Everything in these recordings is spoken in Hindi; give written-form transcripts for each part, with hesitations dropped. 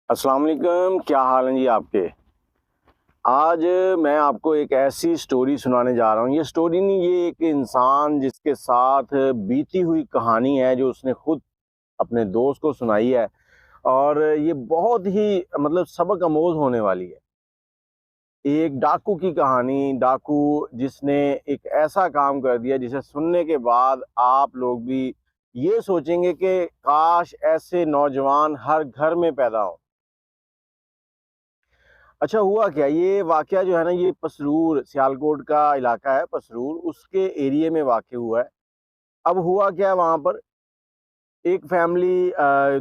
अस्सलाम वालेकुम, क्या हाल हैं जी आपके। आज मैं आपको एक ऐसी स्टोरी सुनाने जा रहा हूँ। ये स्टोरी नहीं, ये एक इंसान जिसके साथ बीती हुई कहानी है जो उसने खुद अपने दोस्त को सुनाई है। और ये बहुत ही मतलब सबक आमोज होने वाली है। एक डाकू की कहानी, डाकू जिसने एक ऐसा काम कर दिया जिसे सुनने के बाद आप लोग भी ये सोचेंगे कि काश ऐसे नौजवान हर घर में पैदा हों। अच्छा, हुआ क्या, ये वाक़या जो है ना, ये पसरूर सियालकोट का इलाका है, पसरूर उसके एरिये में वाक़या हुआ है। अब हुआ क्या है वहाँ पर, एक फैमिली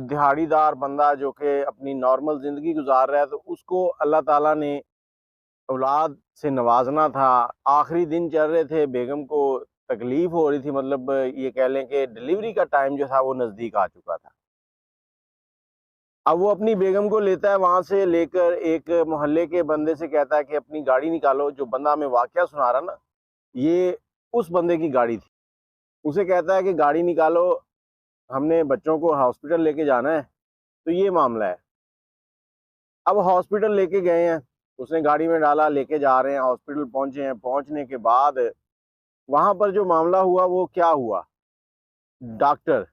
दिहाड़ीदार बंदा जो कि अपनी नॉर्मल ज़िंदगी गुज़ार रहा है, तो उसको अल्लाह ताला ने औलाद से नवाज़ना था। आखिरी दिन चल रहे थे, बेगम को तकलीफ़ हो रही थी, मतलब ये कह लें कि डिलीवरी का टाइम जो था वो नज़दीक आ चुका था। अब वो अपनी बेगम को लेता है, वहाँ से लेकर एक मोहल्ले के बंदे से कहता है कि अपनी गाड़ी निकालो। जो बंदा हमें वाक़या सुना रहा ना, ये उस बंदे की गाड़ी थी। उसे कहता है कि गाड़ी निकालो, हमने बच्चों को हॉस्पिटल लेके जाना है, तो ये मामला है। अब हॉस्पिटल लेके गए हैं, उसने गाड़ी में डाला, लेके जा रहे हैं, हॉस्पिटल पहुँचे हैं। पहुँचने के बाद वहाँ पर जो मामला हुआ वो क्या हुआ, डॉक्टर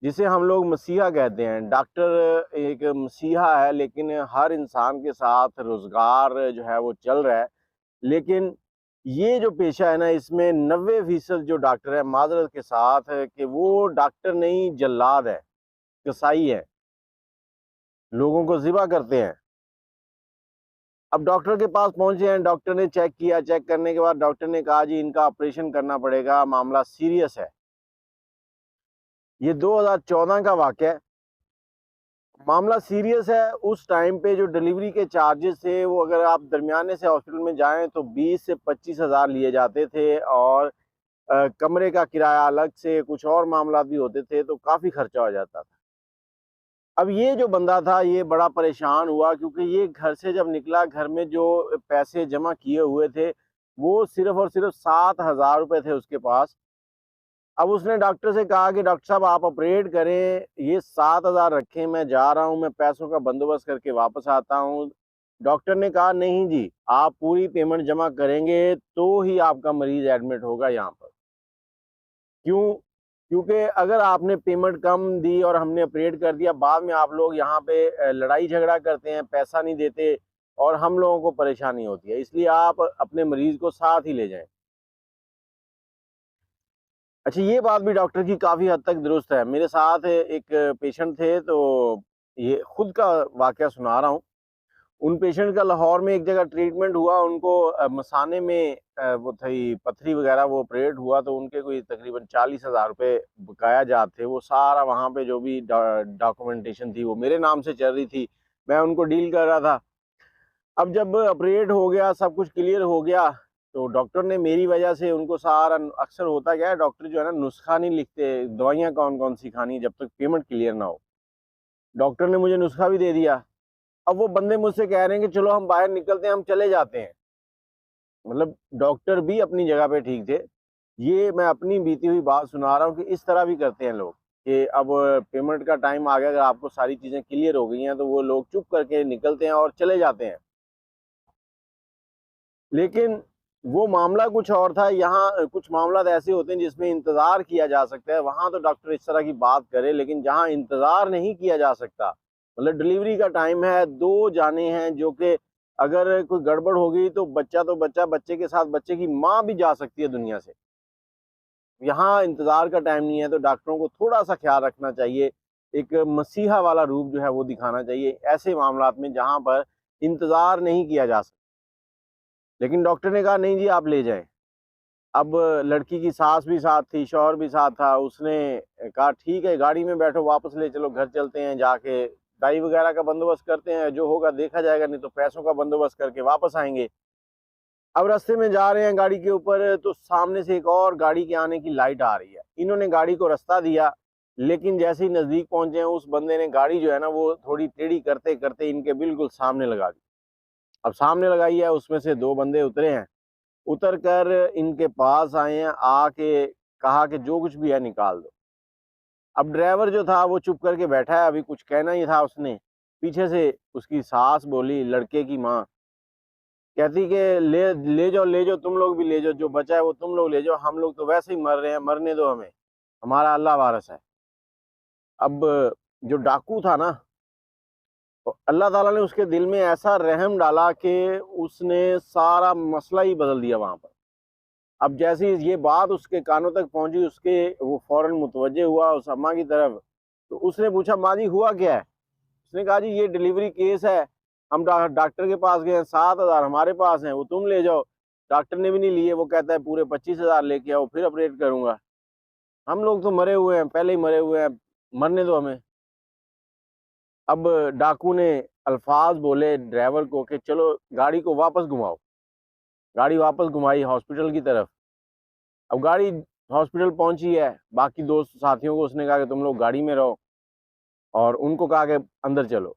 जिसे हम लोग मसीहा कहते हैं, डॉक्टर एक मसीहा है, लेकिन हर इंसान के साथ रोज़गार जो है वो चल रहा है। लेकिन ये जो पेशा है ना, इसमें 90% जो डॉक्टर है, माज़रत के साथ है कि वो डॉक्टर नहीं, जल्लाद है, कसाई है, लोगों को ज़िबा करते हैं। अब डॉक्टर के पास पहुँचे हैं, डॉक्टर ने चेक किया, चेक करने के बाद डॉक्टर ने कहा जी इनका ऑपरेशन करना पड़ेगा, मामला सीरियस है। ये 2014 का वाक़या है। मामला सीरियस है। उस टाइम पे जो डिलीवरी के चार्जेस थे, वो अगर आप दरमियाने से हॉस्पिटल में जाएँ तो 20 से 25 हज़ार लिए जाते थे, और कमरे का किराया अलग से, कुछ और मामला भी होते थे, तो काफ़ी खर्चा हो जाता था। अब ये जो बंदा था, ये बड़ा परेशान हुआ, क्योंकि ये घर से जब निकला, घर में जो पैसे जमा किए हुए थे, वो सिर्फ़ और सिर्फ़ 7,000 रुपए थे उसके पास। अब उसने डॉक्टर से कहा कि डॉक्टर साहब आप ऑपरेट करें, ये 7,000 रखें, मैं जा रहा हूँ, मैं पैसों का बंदोबस्त करके वापस आता हूँ। डॉक्टर ने कहा नहीं जी, आप पूरी पेमेंट जमा करेंगे तो ही आपका मरीज़ एडमिट होगा यहाँ पर। क्यों? क्योंकि अगर आपने पेमेंट कम दी और हमने ऑपरेट कर दिया, बाद में आप लोग यहाँ पे लड़ाई झगड़ा करते हैं, पैसा नहीं देते और हम लोगों को परेशानी होती है। इसलिए आप अपने मरीज़ को साथ ही ले जाएँ। अच्छा, ये बात भी डॉक्टर की काफ़ी हद तक दुरुस्त है। मेरे साथ एक पेशेंट थे, तो ये खुद का वाक़या सुना रहा हूँ। उन पेशेंट का लाहौर में एक जगह ट्रीटमेंट हुआ, उनको मसाने में वो थी पथरी वग़ैरह, वो ऑपरेट हुआ, तो उनके कोई तकरीबन 40,000 रुपए बकाया जात थे। वो सारा वहाँ पे जो भी डॉक्यूमेंटेशन थी, वो मेरे नाम से चल रही थी। मैं उनको डील कर रहा था। अब जब ऑपरेट हो गया, सब कुछ क्लियर हो गया, तो डॉक्टर ने मेरी वजह से उनको सारा, अक्सर होता क्या है, डॉक्टर जो है ना नुस्खा नहीं लिखते, दवाइयाँ कौन-कौन सी खानी है जब तक पेमेंट क्लियर ना हो। डॉक्टर ने मुझे नुस्खा भी दे दिया। अब वो बंदे मुझसे कह रहे हैं कि चलो हम बाहर निकलते हैं, हम चले जाते हैं। मतलब डॉक्टर भी अपनी जगह पे ठीक थे। ये मैं अपनी बीती हुई बात सुना रहा हूँ कि इस तरह भी करते हैं लोग, कि अब पेमेंट का टाइम आ गया, अगर आपको सारी चीज़ें क्लियर हो गई हैं, तो वो लोग चुप करके निकलते हैं और चले जाते हैं। लेकिन वो मामला कुछ और था। यहाँ कुछ मामला ऐसे होते हैं जिसमें इंतज़ार किया जा सकता है, वहाँ तो डॉक्टर इस तरह की बात करे, लेकिन जहाँ इंतज़ार नहीं किया जा सकता, मतलब डिलीवरी का टाइम है, 2 जाने हैं जो कि अगर कोई गड़बड़ हो गई तो बच्चा, बच्चे के साथ बच्चे की माँ भी जा सकती है दुनिया से। यहाँ इंतज़ार का टाइम नहीं है, तो डॉक्टरों को थोड़ा-सा ख़्याल रखना चाहिए। एक मसीहा वाला रूप जो है वो दिखाना चाहिए, ऐसे मामलात में जहाँ पर इंतज़ार नहीं किया जा सकता। लेकिन डॉक्टर ने कहा नहीं जी आप ले जाएँ। अब लड़की की सास भी साथ थी, शौहर भी साथ था। उसने कहा ठीक है, गाड़ी में बैठो, वापस ले चलो, घर चलते हैं, जाके डाई वगैरह का बंदोबस्त करते हैं, जो होगा देखा जाएगा, नहीं तो पैसों का बंदोबस्त करके वापस आएँगे। अब रास्ते में जा रहे हैं गाड़ी के ऊपर, तो सामने से एक और गाड़ी के आने की लाइट आ रही है। इन्होंने गाड़ी को रास्ता दिया, लेकिन जैसे ही नज़दीक पहुँचे हैं, उस बंदे ने गाड़ी जो है ना वो थोड़ी टेढ़ी करते-करते इनके बिल्कुल सामने लगा दी। अब सामने लगाई है, उसमें से 2 बंदे उतरे हैं। उतर कर इनके पास आए हैं, आके कहा कि जो कुछ भी है निकाल दो। अब ड्राइवर जो था वो चुप करके बैठा है, अभी कुछ कहना ही था उसने। पीछे से उसकी सास बोली, लड़के की माँ कहती कि ले जाओ, तुम लोग भी ले जाओ, जो बचा है वो तुम लोग ले जाओ, हम लोग तो वैसे ही मर रहे हैं, मरने दो हमें, हमारा अल्लाह वारिस है। अब जो डाकू था ना, तो अल्लाह ताला ने उसके दिल में ऐसा रहम डाला कि उसने सारा मसला ही बदल दिया वहां पर। अब जैसे ही ये बात उसके कानों तक पहुंची, उसके वो फौरन मुतवज्जे हुआ उस अम्मा की तरफ। तो उसने पूछा, माँ जी हुआ क्या है? उसने कहा, जी ये डिलीवरी केस है, हम डॉक्टर के पास गए, 7,000 हमारे पास हैं, वो तुम ले जाओ। डॉक्टर ने भी नहीं लिए, वो कहता है पूरे 25,000 लेके आओ, फिर ऑपरेट करूंगा। हम लोग तो मरे हुए हैं, पहले ही मरे हुए हैं, मरने दो हमें। अब डाकू ने अल्फाज बोले ड्राइवर को कि चलो गाड़ी को वापस घुमाओ। गाड़ी वापस घुमाई हॉस्पिटल की तरफ। अब गाड़ी हॉस्पिटल पहुंची है, बाकी दोस्त साथियों को उसने कहा कि तुम लोग गाड़ी में रहो, और उनको कहा कि अंदर चलो।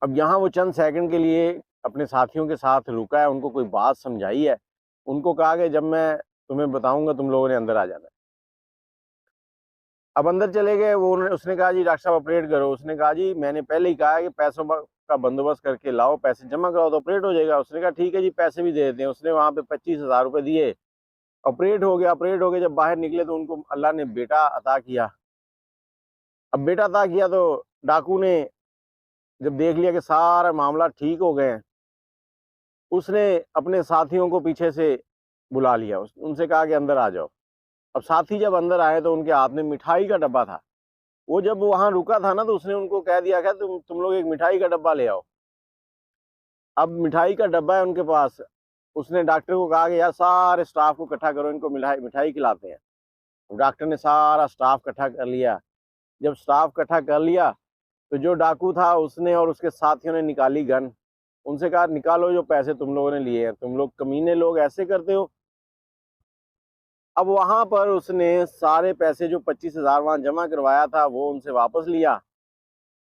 अब यहाँ वो चंद सेकंड के लिए अपने साथियों के साथ रुका है, उनको कोई बात समझाई है, उनको कहा कि जब मैं तुम्हें बताऊंगा तुम लोगों ने अंदर आ जाना है। अब अंदर चले गए, वो उसने कहा, जी डॉक्टर साहब ऑपरेट करो। उसने कहा, जी मैंने पहले ही कहा है कि पैसों का बंदोबस्त करके लाओ, पैसे जमा कराओ तो ऑपरेट हो जाएगा। उसने कहा ठीक है जी, पैसे भी दे देते हैं। उसने वहाँ पे 25,000 रुपये दिए, ऑपरेट हो गया। ऑपरेट हो गए, जब बाहर निकले तो उनको अल्लाह ने बेटा अता किया। अब बेटा अता किया तो डाकू ने जब देख लिया कि सारा मामला ठीक हो गए हैं, उसने अपने साथियों को पीछे से बुला लिया, उनसे कहा कि अंदर आ जाओ। अब साथी जब अंदर आए तो उनके हाथ में मिठाई का डब्बा था। वो जब वहां रुका था ना, तो उसने उनको कह दिया कि तुम लोग एक मिठाई का डब्बा ले आओ। अब मिठाई का डब्बा है उनके पास। उसने डॉक्टर को कहा कि यार सारे स्टाफ को इकट्ठा करो, इनको मिठाई मिठाई खिलाते हैं। डॉक्टर ने सारा स्टाफ इकट्ठा कर लिया। जब स्टाफ इकट्ठा कर लिया, तो जो डाकू था उसने और उसके साथियों ने निकाली गन। उनसे कहा, निकालो जो पैसे तुम लोगों ने लिए हैं, तुम लोग कमीने लोग ऐसे करते हो। अब वहां पर उसने सारे पैसे जो 25,000 वहां जमा करवाया था वो उनसे वापस लिया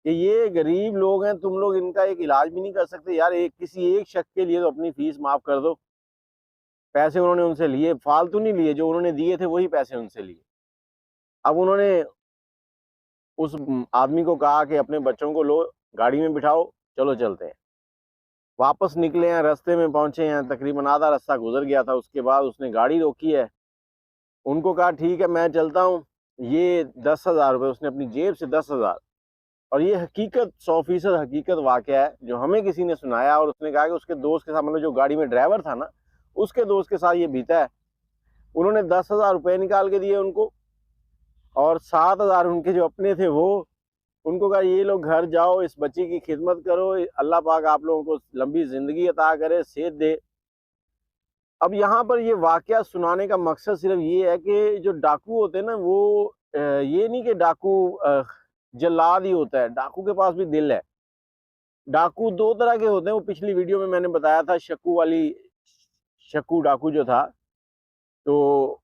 कि ये गरीब लोग हैं, तुम लोग इनका एक इलाज भी नहीं कर सकते यार, एक किसी एक शख्स के लिए तो अपनी फीस माफ कर दो। पैसे उन्होंने उनसे लिए, फालतू नहीं लिए, जो उन्होंने दिए थे वही पैसे उनसे लिए। अब उन्होंने उस आदमी को कहा कि अपने बच्चों को लो, गाड़ी में बिठाओ, चलो चलते हैं। वापस निकले हैं, रास्ते में पहुंचे हैं, तकरीबन आधा रास्ता गुजर गया था। उसके बाद उसने गाड़ी रोकी है, उनको कहा ठीक है मैं चलता हूँ, ये 10,000 रुपये, उसने अपनी जेब से 10,000, और ये हकीकत 100% हकीकत वाकया है जो हमें किसी ने सुनाया। और उसने कहा कि उसके दोस्त के साथ, मतलब जो गाड़ी में ड्राइवर था ना, उसके दोस्त के साथ ये बीता है। उन्होंने 10,000 रुपये निकाल के दिए उनको, और 7,000 उनके जो अपने थे वो, उनको कहा ये लोग घर जाओ, इस बच्ची की खिदमत करो, अल्लाह पाक आप लोगों को लंबी जिंदगी अता करे, सेहत दे। अब यहाँ पर ये वाकया सुनाने का मकसद सिर्फ ये है कि जो डाकू होते हैं ना, वो ये नहीं कि डाकू जल्लाद ही होता है, डाकू के पास भी दिल है। डाकू दो तरह के होते हैं, वो पिछली वीडियो में मैंने बताया था, शक्कू डाकू जो था। तो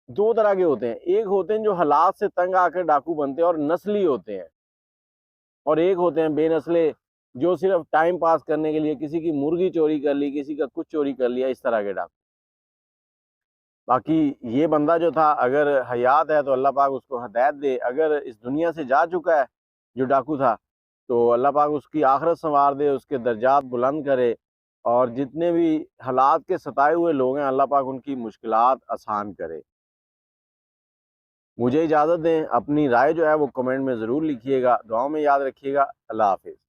दो तरह के होते हैं, एक होते हैं जो हालात से तंग आकर डाकू बनते हैं और नस्ली होते हैं, और एक होते हैं बेनस्ले जो सिर्फ टाइम पास करने के लिए किसी की मुर्गी चोरी कर ली, किसी का कुछ चोरी कर लिया, इस तरह के डाकू। बाकी ये बंदा जो था, अगर हयात है तो अल्लाह पाक उसको हदायत दे, अगर इस दुनिया से जा चुका है जो डाकू था, तो अल्लाह पाक उसकी आखिरत संवार दे, उसके दर्जात बुलंद करे, और जितने भी हालात के सताए हुए लोग हैं अल्लाह पाक उनकी मुश्किलात आसान करे। मुझे इजाज़त दें, अपनी राय जो है वो कमेंट में ज़रूर लिखिएगा, दुआओं में याद रखिएगा। अल्लाह हाफिज़।